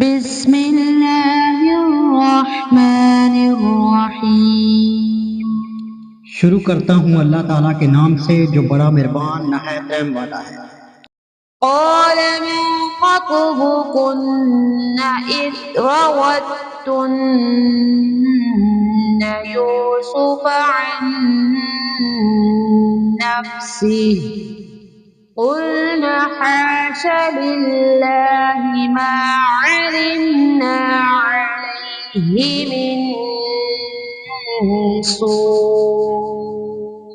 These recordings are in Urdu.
بسم اللہ الرحمن الرحیم۔ شروع کرتا ہوں اللہ تعالیٰ کے نام سے جو بڑا مہربان نہایت رحم والا ہے۔ قال ما خطبكن إذ راوتن يوسف عن نفسه قلنا حاش لله ما علمنا عليه من سوء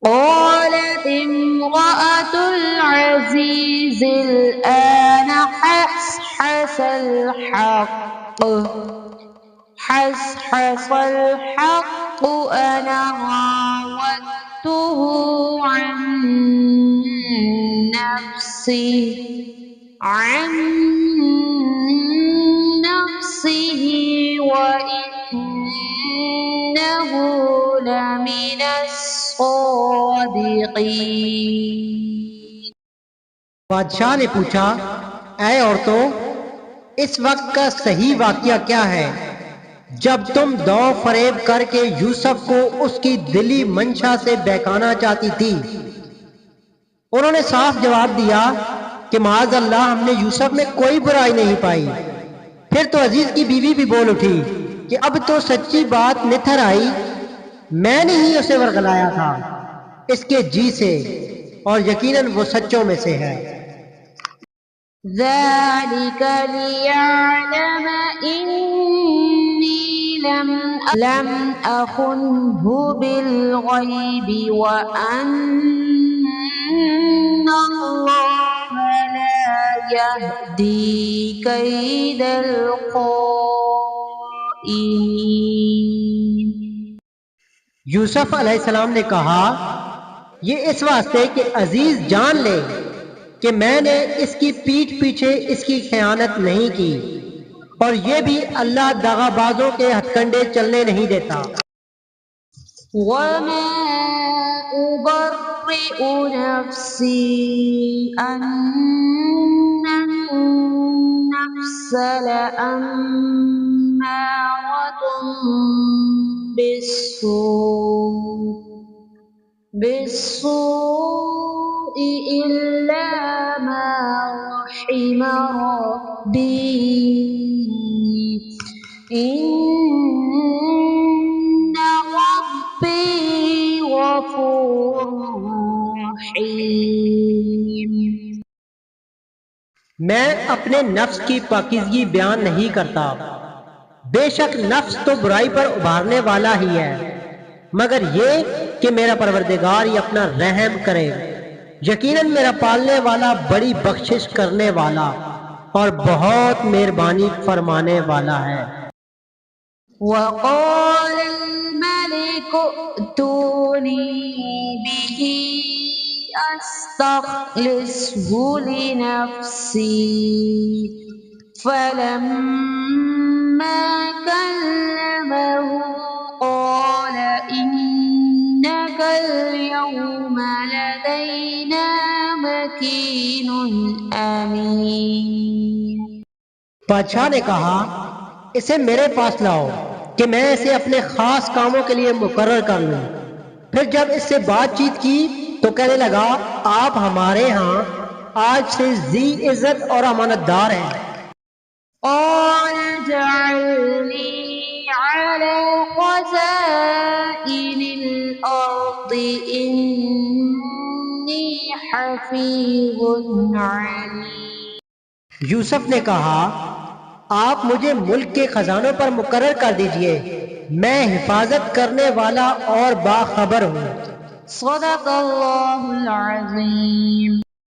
قالت امرأة العزيز الآن حصحص الحق أنا راودته عن نفسه وإنه لمن الصادقين۔ بادشاہ نے پوچھا، اے عورتوں، اس وقت کا صحیح واقعہ کیا ہے جب تم دو فریب کر کے یوسف کو اس کی دلی منشا سے بہکانا چاہتی تھی؟ انہوں نے صاف جواب دیا کہ معاذ اللہ، ہم نے یوسف میں کوئی برائی نہیں پائی۔ پھر تو عزیز کی بیوی بھی بول اٹھی کہ اب تو سچی بات نتھر آئی، میں نے ہی اسے ورغلایا تھا اس کے جی سے، اور یقیناً وہ سچوں میں سے ہے۔ ذلك ليعلم إني لم أخنه بالغيب وأن الله لا يهدي كيد الخائنين۔ یوسف علیہ السلام نے کہا، یہ اس واسطے کہ عزیز جان لے کہ میں نے اس کی پیٹھ پیچھے اس کی خیانت نہیں کی، اور یہ بھی اللہ دغا بازوں کے ہتھ کنڈے چلنے نہیں دیتا۔ وما أبرئ نفسي أن النفس لأمارة بالسوء إلا ما رحم ربي إن ربي غفور رحيم۔ میں اپنے نفس کی پاکیزگی بیان نہیں کرتا، بے شک نفس تو برائی پر ابھارنے والا ہی ہے، مگر یہ کہ میرا پروردگار یہ اپنا رحم کرے، یقیناً میرا پالنے والا بڑی بخشش کرنے والا اور بہت مہربانی فرمانے والا ہے۔ وقال الملك ائتوني به أستخلصه لنفسي فلما كلمه قال إنك اليوم لدينا مكين أمين۔ بادشاہ نے کہا، اسے میرے پاس لاؤ کہ میں اسے اپنے خاص کاموں کے لیے مقرر کر لوں۔ پھر جب اس سے بات چیت کی تو کہنے لگا، آپ ہمارے ہاں آج سے ذی عزت اور امانت دار ہیں۔ قال اجعلني على خزائن الأرض إني حفيظ عليم۔ یوسف نے کہا، آپ مجھے ملک کے خزانوں پر مقرر کر دیجئے، میں حفاظت کرنے والا اور باخبر ہوں۔ صدق اللہ العظیم۔